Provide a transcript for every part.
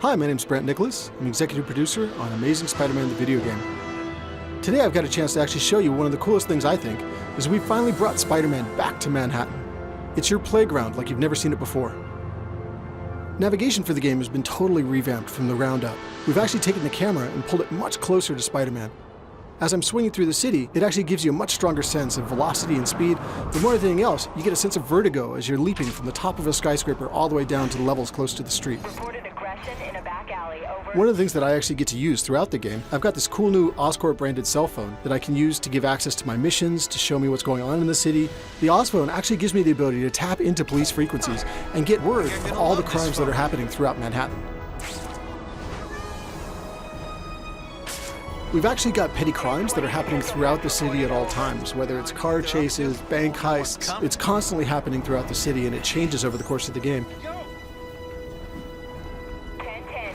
Hi, my name's Brent Nicholas. I'm executive producer on Amazing Spider-Man the video game. Today I've got a chance to actually show you one of the coolest things I think, is we finally brought Spider-Man back to Manhattan. It's your playground like you've never seen it before. Navigation for the game has been totally revamped from the ground up. We've actually taken the camera and pulled it much closer to Spider-Man. As I'm swinging through the city, it actually gives you a much stronger sense of velocity and speed, but more than anything else, you get a sense of vertigo as you're leaping from the top of a skyscraper all the way down to the levels close to the street. One of the things that I actually get to use throughout the game, I've got this cool new Oscorp branded cell phone that I can use to give access to my missions, to show me what's going on in the city. The Osphone actually gives me the ability to tap into police frequencies and get word of all the crimes that are happening throughout Manhattan. We've actually got petty crimes that are happening throughout the city at all times, whether it's car chases, bank heists. It's constantly happening throughout the city and it changes over the course of the game.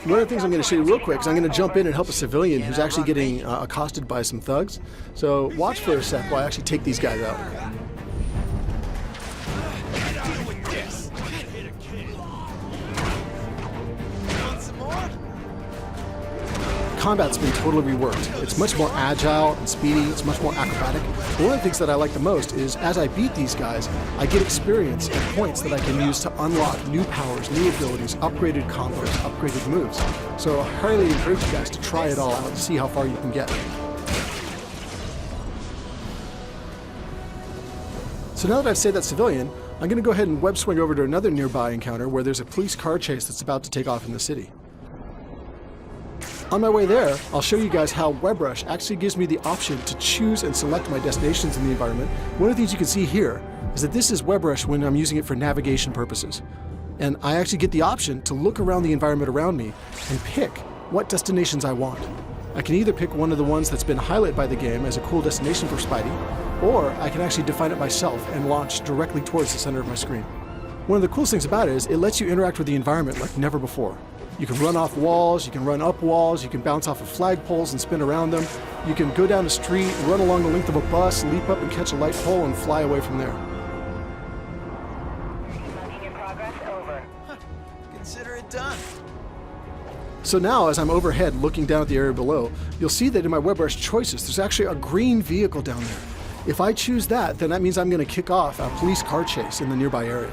One of the things I'm going to show you real quick is I'm going to jump in and help a civilian who's actually getting accosted by some thugs. So watch for a sec while I actually take these guys out. Combat's been totally reworked. It's much more agile and speedy, it's much more acrobatic. But one of the things that I like the most is as I beat these guys, I get experience and points that I can use to unlock new powers, new abilities, upgraded combos, upgraded moves. So I highly encourage you guys to try it all out to see how far you can get. So now that I've saved that civilian, I'm going to go ahead and web swing over to another nearby encounter where there's a police car chase that's about to take off in the city. On my way there, I'll show you guys how WebRush actually gives me the option to choose and select my destinations in the environment. One of the things you can see here is that this is WebRush when I'm using it for navigation purposes. And I actually get the option to look around the environment around me and pick what destinations I want. I can either pick one of the ones that's been highlighted by the game as a cool destination for Spidey, or I can actually define it myself and launch directly towards the center of my screen. One of the coolest things about it is it lets you interact with the environment like never before. You can run off walls, you can run up walls, you can bounce off of flagpoles and spin around them. You can go down a street, run along the length of a bus, leap up and catch a light pole, and fly away from there. In progress, over. Consider it done. So now, as I'm overhead looking down at the area below, you'll see that in my WebRush choices, there's actually a green vehicle down there. If I choose that, then that means I'm going to kick off a police car chase in the nearby area.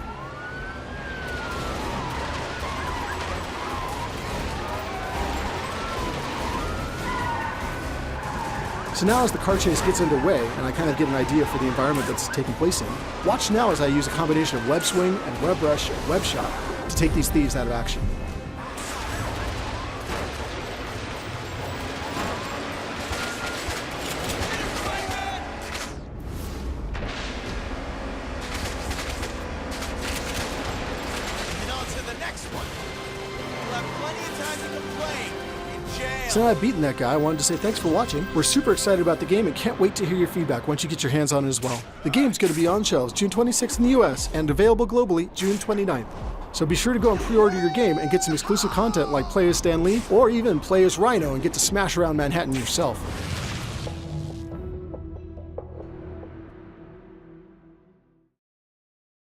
So now as the car chase gets underway, and I kind of get an idea for the environment that's taking place in, watch now as I use a combination of web swing and WebRush and WebShot to take these thieves out of action. And on to the next one. We'll have plenty of time to complain. In jail. So now I've beaten that guy, I wanted to say thanks for watching. We're super excited about the game and can't wait to hear your feedback once you get your hands on it as well. The game's going to be on shelves June 26th in the US and available globally June 29th. So be sure to go and pre-order your game and get some exclusive content like play as Stan Lee or even play as Rhino and get to smash around Manhattan yourself.